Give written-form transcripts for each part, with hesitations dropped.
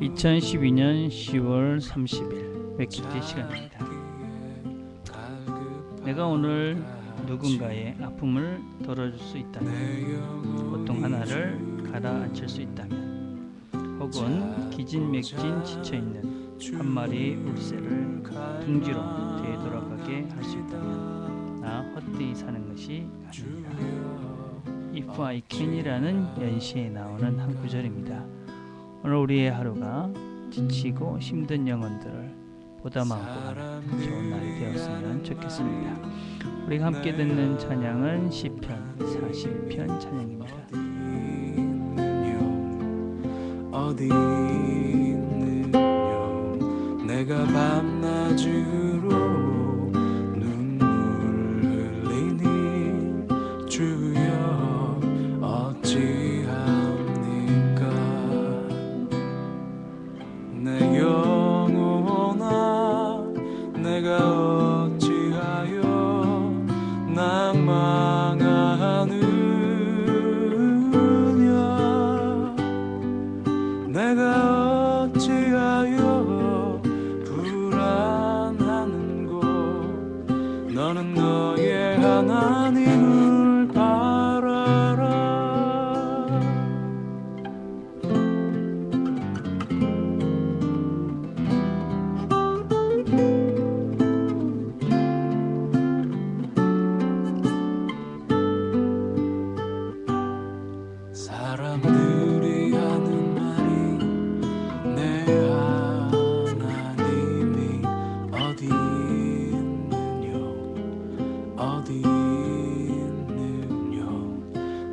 2012년 10월 30일 맥주티 시간입니다. 내가 오늘 누군가의 아픔을 덜어줄 수 있다면, 고통 하나를 가라앉힐 수 있다면, 혹은 기진맥진 지쳐있는 한 마리 울새를 둥지로 되돌아가게 할 수 있다면 나 헛되이 사는 것이 아니라. If I Can이라는 연시에 나오는 한 구절입니다. 오늘 우리의 하루가 지치고 힘든 영혼들을 보담하고 하는 좋은 날이 되었으면 좋겠습니다. 우리가 함께 듣는 찬양은 시편 42편 찬양입니다. 어디 있는 영 내가 밤낮으로 눈물 흘리니 주여 어찌합니까. 내 영혼아 내가 어찌하여 낭망하느냐. 내가 어찌하여 불안하는고. 너는 너의 하나님을 바라라. 사람들이 하는 말이 내 하나님이 어디 있느뇨 어디 있느뇨.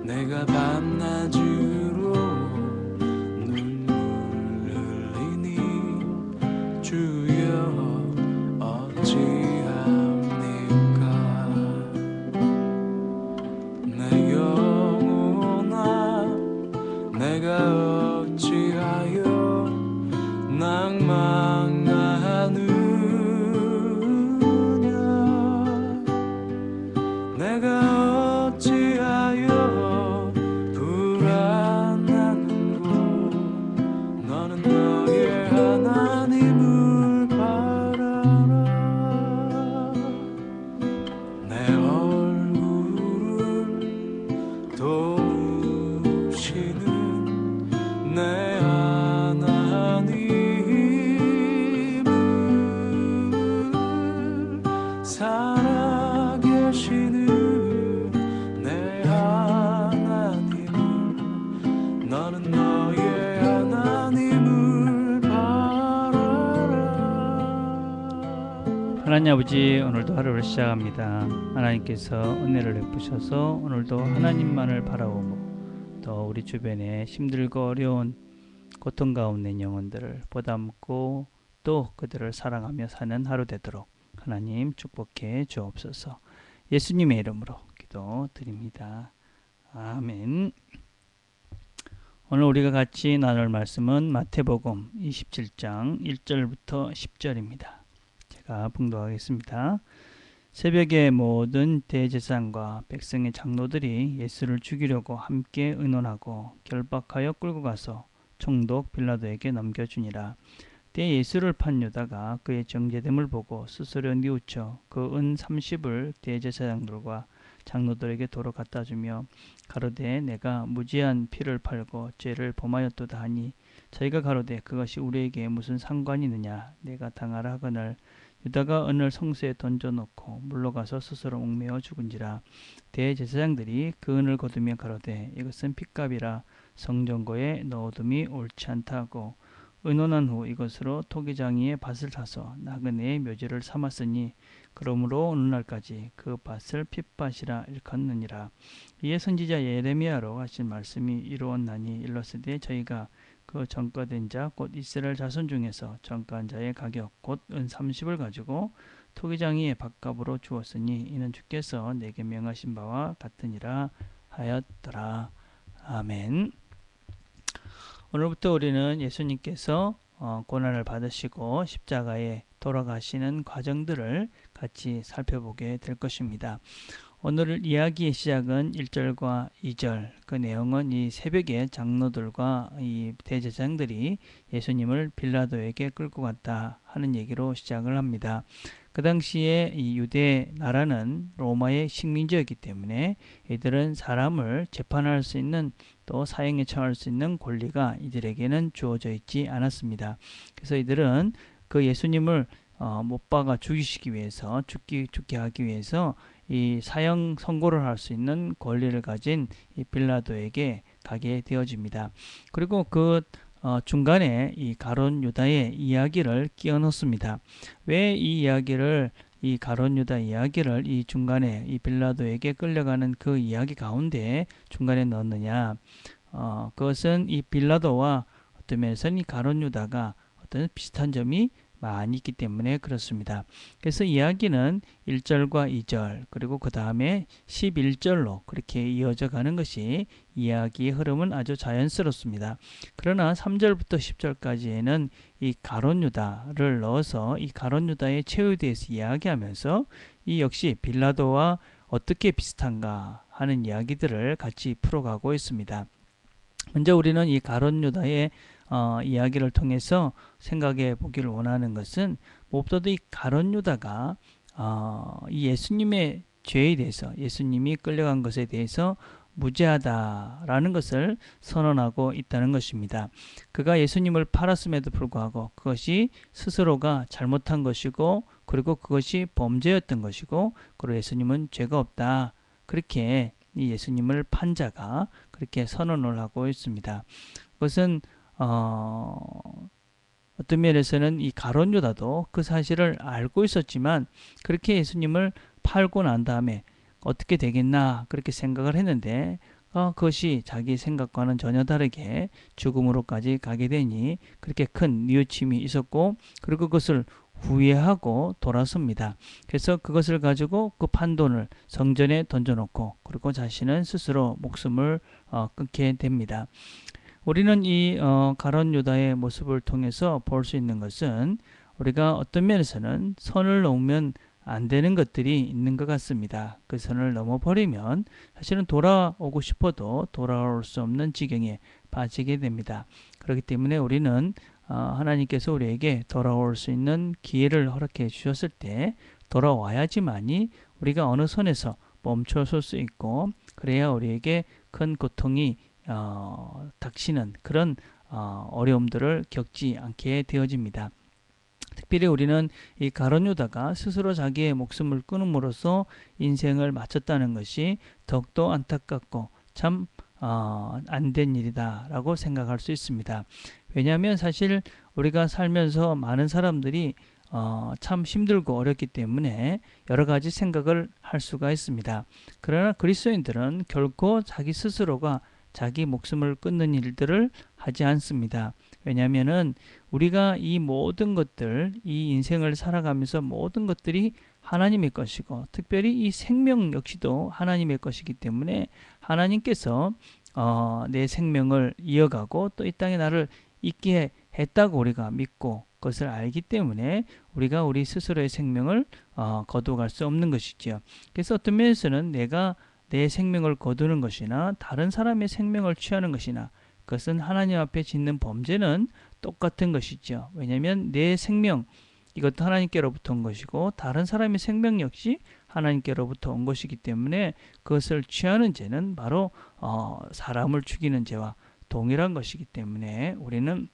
내가 밤낮으로 눈물 흘리니 주여 어찌합니까. 내 영혼아 내가 어찌하여 낭망하느냐. 내가 어찌하여 불안하는고. 너는 너의 하나님을 바라라. 내 얼굴을 도우시는 내 하나님을 살아계시는 내 하나님을. 너는 너의 하나님을 바라라. 하나님 아버지, 오늘도 하루를 시작합니다. 하나님께서 은혜를 베푸셔서 오늘도 하나님만을 바라보고 또 우리 주변에 힘들고 어려운 고통 가운데 있는 영혼들을 보담고 또 그들을 사랑하며 사는 하루 되도록 하나님 축복해 주옵소서. 예수님의 이름으로 기도드립니다. 아멘. 오늘 우리가 같이 나눌 말씀은 마태복음 27장 1절부터 10절입니다. 제가 봉독하겠습니다. 새벽에 모든 대제사장과 백성의 장로들이 예수를 죽이려고 함께 의논하고 결박하여 끌고 가서 총독 빌라도에게 넘겨주니라. 때에 예수를 판 유다가 그의 정죄됨을 보고 스스로 뉘우쳐 그 은 30을 대제사장들과 장로들에게 도로 갖다 주며 가로되 내가 무지한 피를 팔고 죄를 범하였도다 하니 저희가 가로되 그것이 우리에게 무슨 상관이 있느냐. 내가 당하라 하거늘 유다가 은을 성소에 던져놓고 물러가서 스스로 목매어 죽은지라. 대제사장들이 그 은을 거두며 가로되 이것은 핏값이라 성전고에 넣어둠이 옳지 않다 하고 의논한 후 이것으로 토기장이의 밭을 사서 나그네의 묘지를 삼았으니 그러므로 오늘날까지 그 밭을 핏밭이라 일컫느니라. 이에 선지자 예레미야로 하신 말씀이 이루었나니 일렀으되 저희가 그 전과된 자 곧 이스라엘 자손 중에서 전과한 자의 가격 곧 은 30을 가지고 토기장이의 밭값으로 주었으니 이는 주께서 내게 명하신 바와 같으니라 하였더라. 아멘. 오늘부터 우리는 예수님께서 고난을 받으시고 십자가에 돌아가시는 과정들을 같이 살펴보게 될 것입니다. 오늘 이야기의 시작은 1절과 2절. 그 내용은 이 새벽에 장로들과 이 대제사장들이 예수님을 빌라도에게 끌고 갔다 하는 얘기로 시작을 합니다. 그 당시에 이 유대 나라는 로마의 식민지였기 때문에 이들은 사람을 재판할 수 있는 또 사형에 처할 수 있는 권리가 이들에게는 주어져 있지 않았습니다. 그래서 이들은 그 예수님을 못 박아 죽이시기 위해서 죽게 하기 위해서 이 사형 선고를 할 수 있는 권리를 가진 이 빌라도에게 가게 되어집니다. 그리고 그 중간에 이 가룟 유다의 이야기를 끼워 넣습니다. 왜 이 이야기를 이 가룟 유다 이야기를 이 중간에 이 빌라도에게 끌려가는 그 이야기 가운데 중간에 넣느냐? 그것은 이 빌라도와 어떤 면에서는 이 가룟 유다가 어떤 비슷한 점이 많이 있기 때문에 그렇습니다. 그래서 이야기는 1절과 2절 그리고 그 다음에 11절로 그렇게 이어져 가는 것이 이야기의 흐름은 아주 자연스럽습니다. 그러나 3절부터 10절까지에는 이 가룟 유다를 넣어서 이 가룟 유다의 최후에 대해서 이야기하면서 이 역시 빌라도와 어떻게 비슷한가 하는 이야기들을 같이 풀어가고 있습니다. 먼저 우리는 이 가룟 유다의 이야기를 통해서 생각해 보기를 원하는 것은 무엇보다도 이 가룟 유다가 이 예수님의 죄에 대해서 예수님이 끌려간 것에 대해서 무죄하다라는 것을 선언하고 있다는 것입니다. 그가 예수님을 팔았음에도 불구하고 그것이 스스로가 잘못한 것이고 그리고 그것이 범죄였던 것이고 그리고 예수님은 죄가 없다. 그렇게 이 예수님을 판 자가 그렇게 선언을 하고 있습니다. 그것은 어떤 면에서는 이 가룟 유다도 그 사실을 알고 있었지만 그렇게 예수님을 팔고 난 다음에 어떻게 되겠나 그렇게 생각을 했는데 그것이 자기 생각과는 전혀 다르게 죽음으로까지 가게 되니 그렇게 큰 뉘우침이 있었고 그리고 그것을 후회하고 돌아섭니다. 그래서 그것을 가지고 그 판돈을 성전에 던져놓고 그리고 자신은 스스로 목숨을 끊게 됩니다. 우리는 이 가룟 유다의 모습을 통해서 볼 수 있는 것은 우리가 어떤 면에서는 선을 넘으면 안 되는 것들이 있는 것 같습니다. 그 선을 넘어버리면 사실은 돌아오고 싶어도 돌아올 수 없는 지경에 빠지게 됩니다. 그렇기 때문에 우리는 하나님께서 우리에게 돌아올 수 있는 기회를 허락해 주셨을 때 돌아와야지만이 우리가 어느 선에서 멈춰설 수 있고 그래야 우리에게 큰 고통이 닥치는 그런 어려움들을 겪지 않게 되어집니다. 특별히 우리는 이 가룟 유다가 스스로 자기의 목숨을 끊음으로써 인생을 마쳤다는 것이 더욱더 안타깝고 참 안 된 일이다라고 생각할 수 있습니다. 왜냐하면 사실 우리가 살면서 많은 사람들이 참 힘들고 어렵기 때문에 여러 가지 생각을 할 수가 있습니다. 그러나 그리스도인들은 결코 자기 스스로가 자기 목숨을 끊는 일들을 하지 않습니다. 왜냐하면은 우리가 이 모든 것들, 이 인생을 살아가면서 모든 것들이 하나님의 것이고 특별히 이 생명 역시도 하나님의 것이기 때문에 하나님께서 내 생명을 이어가고 또 이 땅에 나를 있게 했다고 우리가 믿고 그것을 알기 때문에 우리가 우리 스스로의 생명을 거두어갈 수 없는 것이지요. 그래서 어떤 면에서는 내가 내 생명을 거두는 것이나 다른 사람의 생명을 취하는 것이나 그것은 하나님 앞에 짓는 범죄는 똑같은 것이죠. 왜냐하면 내 생명 이것도 하나님께로부터 온 것이고 다른 사람의 생명 역시 하나님께로부터 온 것이기 때문에 그것을 취하는 죄는 바로 사람을 죽이는 죄와 동일한 것이기 때문에 우리는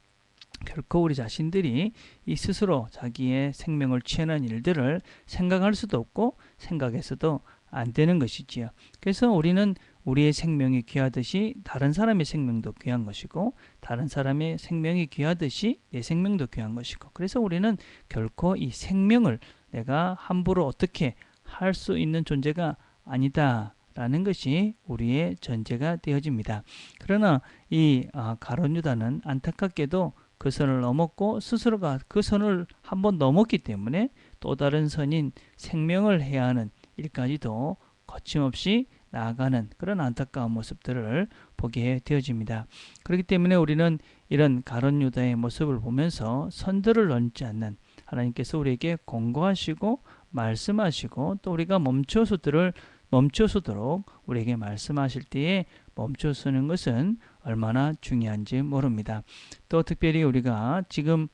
결코 우리 자신들이 이 스스로 자기의 생명을 취하는 일들을 생각할 수도 없고 생각해서도 안 되는 것이지요. 그래서 우리는 우리의 생명이 귀하듯이 다른 사람의 생명도 귀한 것이고 다른 사람의 생명이 귀하듯이 내 생명도 귀한 것이고 그래서 우리는 결코 이 생명을 내가 함부로 어떻게 할 수 있는 존재가 아니다 라는 것이 우리의 전제가 되어집니다. 그러나 이 가룟 유다는 안타깝게도 그 선을 넘었고 스스로가 그 선을 한번 넘었기 때문에 또 다른 선인 생명을 해야 하는 일까지도 거침없이 나아가는 그런 안타까운 모습들을 보게 되어집니다. 그렇기 때문에 우리는 이런 가룟 유다의 모습을 보면서 선들을 넘지 않는 하나님께서 우리에게 권고하시고 말씀하시고 또 우리가 멈춰서들을 멈춰서도록 우리에게 말씀하실 때에 멈춰서는 것은 얼마나 중요한지 모릅니다. 또 특별히 우리가 지금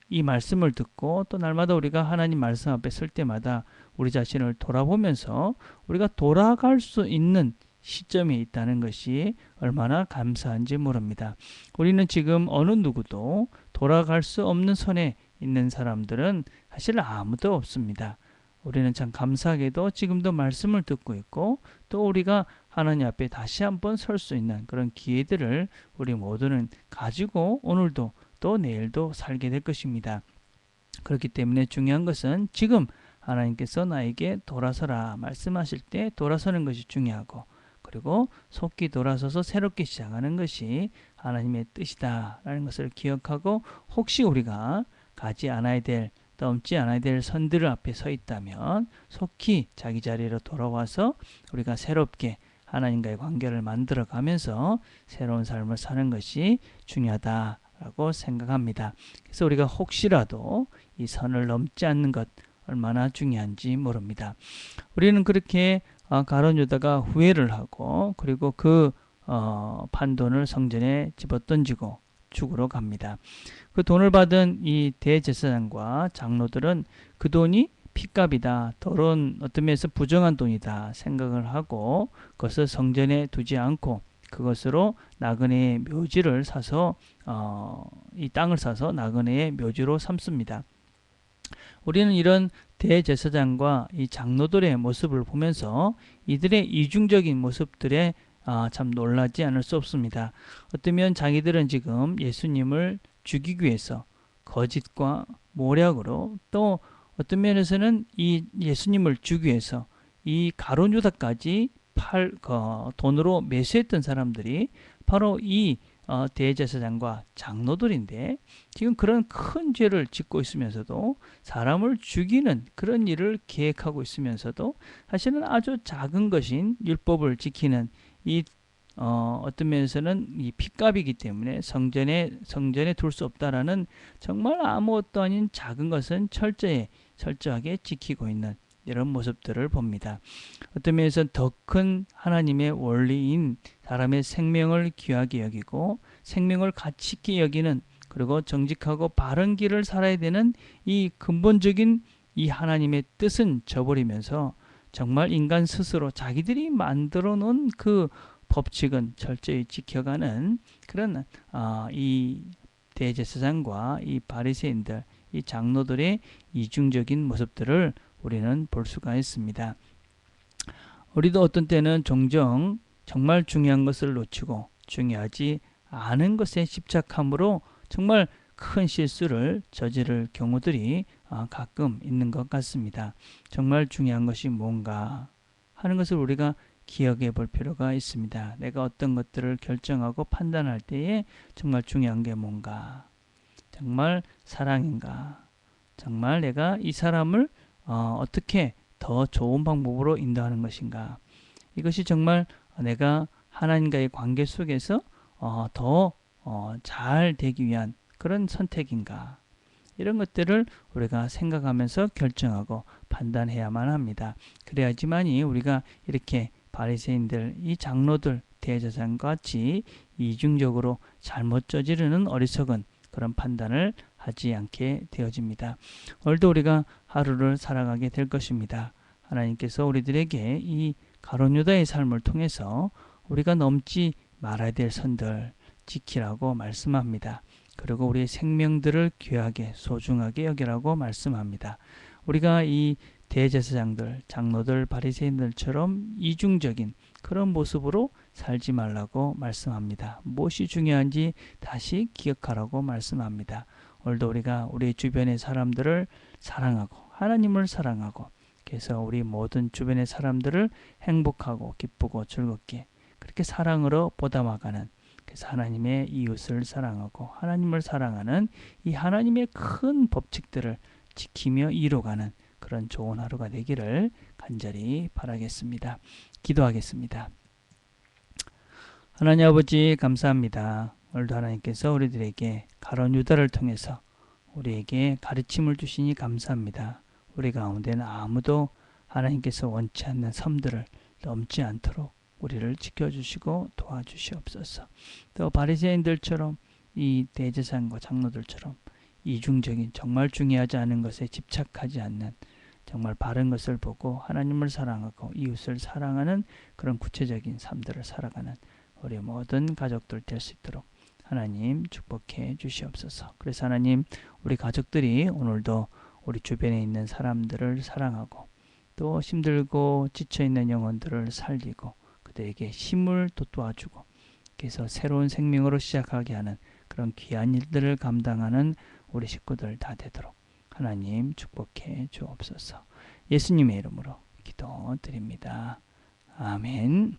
이 말씀을 듣고 또 날마다 우리가 하나님 말씀 앞에 설 때마다 우리 자신을 돌아보면서 우리가 돌아갈 수 있는 시점에 있다는 것이 얼마나 감사한지 모릅니다. 우리는 지금 어느 누구도 돌아갈 수 없는 선에 있는 사람들은 사실 아무도 없습니다. 우리는 참 감사하게도 지금도 말씀을 듣고 있고 또 우리가 하나님 앞에 다시 한번 설 수 있는 그런 기회들을 우리 모두는 가지고 오늘도 또 내일도 살게 될 것입니다. 그렇기 때문에 중요한 것은 지금 하나님께서 나에게 돌아서라 말씀하실 때 돌아서는 것이 중요하고 그리고 속히 돌아서서 새롭게 시작하는 것이 하나님의 뜻이다라는 것을 기억하고 혹시 우리가 가지 않아야 될 넘지 않아야 될 선들 앞에 서 있다면 속히 자기 자리로 돌아와서 우리가 새롭게 하나님과의 관계를 만들어 가면서 새로운 삶을 사는 것이 중요하다라고 생각합니다. 그래서 우리가 혹시라도 이 선을 넘지 않는 것 얼마나 중요한지 모릅니다. 우리는 그렇게 가룟 유다가 후회를 하고 그리고 그 판돈을 성전에 집어던지고 죽으러 갑니다. 그 돈을 받은 이 대제사장과 장로들은 그 돈이 핏값이다, 더러운 어떤 면에서 부정한 돈이다 생각을 하고 그것을 성전에 두지 않고 그것으로 나그네의 묘지를 사서 이 땅을 사서 나그네의 묘지로 삼습니다. 우리는 이런 대제사장과 이 장로들의 모습을 보면서 이들의 이중적인 모습들에 참 놀라지 않을 수 없습니다. 어쩌면 자기들은 지금 예수님을 죽이기 위해서 거짓과 모략으로 또 어떤 면에서는 이 예수님을 죽이기 위해서 이 가룟 유다까지 돈으로 매수했던 사람들이 바로 이 대제사장과 장로들인데 지금 그런 큰 죄를 짓고 있으면서도 사람을 죽이는 그런 일을 계획하고 있으면서도 사실은 아주 작은 것인 율법을 지키는 이 어떤 면에서는 이 핏값이기 때문에 성전에 둘 수 없다라는 정말 아무것도 아닌 작은 것은 철저하게 지키고 있는 이런 모습들을 봅니다. 어떤 면에서 더 큰 하나님의 원리인 사람의 생명을 귀하게 여기고 생명을 가치 있게 여기는 그리고 정직하고 바른 길을 살아야 되는 이 근본적인 이 하나님의 뜻은 저버리면서 정말 인간 스스로 자기들이 만들어 놓은 그 법칙은 철저히 지켜가는 그런 이 대제사장과 이 바리새인들, 이 장로들의 이중적인 모습들을 우리는 볼 수가 있습니다. 우리도 어떤 때는 종종 정말 중요한 것을 놓치고 중요하지 않은 것에 집착함으로 정말 큰 실수를 저지를 경우들이 가끔 있는 것 같습니다. 정말 중요한 것이 뭔가 하는 것을 우리가 기억해 볼 필요가 있습니다. 내가 어떤 것들을 결정하고 판단할 때에 정말 중요한 게 뭔가? 정말 사랑인가? 정말 내가 이 사람을 어떻게 더 좋은 방법으로 인도하는 것인가? 이것이 정말 내가 하나님과의 관계 속에서 더 잘 되기 위한 그런 선택인가? 이런 것들을 우리가 생각하면서 결정하고 판단해야만 합니다. 그래야지만이 우리가 이렇게 바리새인들, 이 장로들, 대제사장 같이 이중적으로 잘못 저지르는 어리석은 그런 판단을 하지 않게 되어집니다. 오늘도 우리가 하루를 살아가게 될 것입니다. 하나님께서 우리들에게 이 가룟 유다의 삶을 통해서 우리가 넘지 말아야 될 선들 지키라고 말씀합니다. 그리고 우리의 생명들을 귀하게 소중하게 여기라고 말씀합니다. 우리가 이 대제사장들, 장로들, 바리새인들처럼 이중적인 그런 모습으로 살지 말라고 말씀합니다. 무엇이 중요한지 다시 기억하라고 말씀합니다. 오늘도 우리가 우리 주변의 사람들을 사랑하고 하나님을 사랑하고 그래서 우리 모든 주변의 사람들을 행복하고 기쁘고 즐겁게 그렇게 사랑으로 보담아가는 그래서 하나님의 이웃을 사랑하고 하나님을 사랑하는 이 하나님의 큰 법칙들을 지키며 이루어가는 그런 좋은 하루가 되기를 간절히 바라겠습니다. 기도하겠습니다. 하나님 아버지 감사합니다. 오늘도 하나님께서 우리들에게 가룟 유다를 통해서 우리에게 가르침을 주시니 감사합니다. 우리 가운데는 아무도 하나님께서 원치 않는 섬들을 넘지 않도록 우리를 지켜주시고 도와주시옵소서. 또 바리새인들처럼 이 대제사장과 장로들처럼 이중적인 정말 중요하지 않은 것에 집착하지 않는 정말 바른 것을 보고 하나님을 사랑하고 이웃을 사랑하는 그런 구체적인 삶들을 살아가는 우리 모든 가족들 될 수 있도록 하나님 축복해 주시옵소서. 그래서 하나님 우리 가족들이 오늘도 우리 주변에 있는 사람들을 사랑하고 또 힘들고 지쳐있는 영혼들을 살리고 그들에게 힘을 또 도와주고 그래서 새로운 생명으로 시작하게 하는 그런 귀한 일들을 감당하는 우리 식구들 다 되도록 하나님 축복해 주옵소서. 예수님의 이름으로 기도드립니다. 아멘.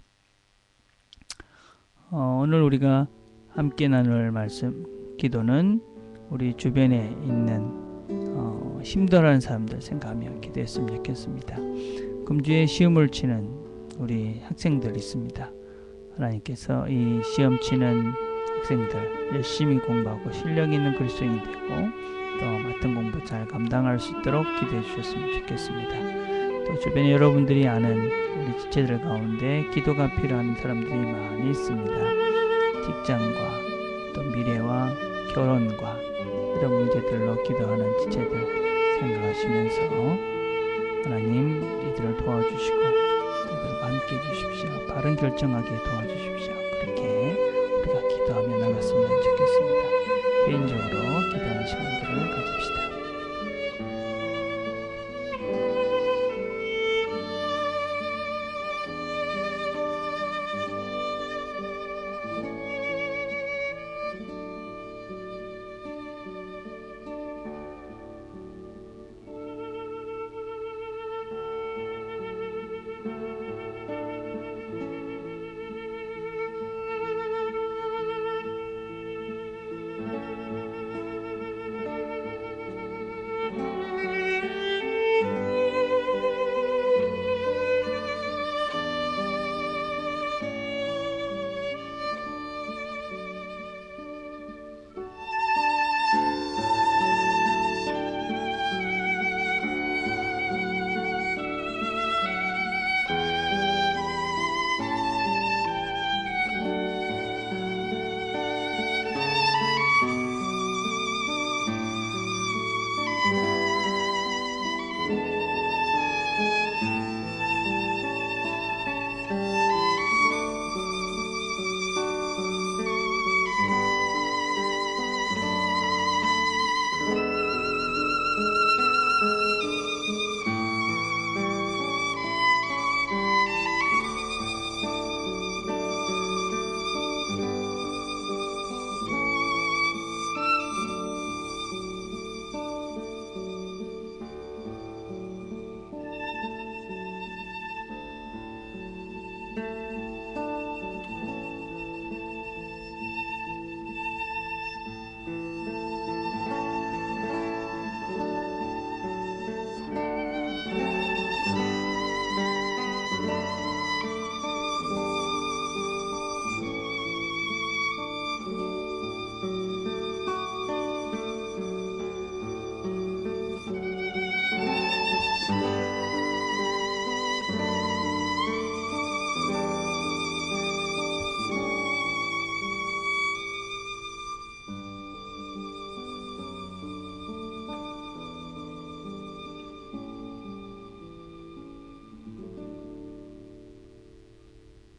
오늘 우리가 함께 나눌 말씀 기도는 우리 주변에 있는 힘들어하는 사람들 생각하며 기도했으면 좋겠습니다. 금주에 시험을 치는 우리 학생들 있습니다. 하나님께서 이 시험 치는 학생들 열심히 공부하고 실력 있는 그리스도인이 되고 또 맡은 공부 잘 감당할 수 있도록 기도해 주셨으면 좋겠습니다. 또 주변에 여러분들이 아는 우리 지체들 가운데 기도가 필요한 사람들이 많이 있습니다. 직장과 또 미래와 결혼과 이런 문제들로 기도하는 지체들 생각하시면서 하나님 이들을 도와주시고 이들과 함께 해주십시오. 바른 결정하게 도와주시옵소서.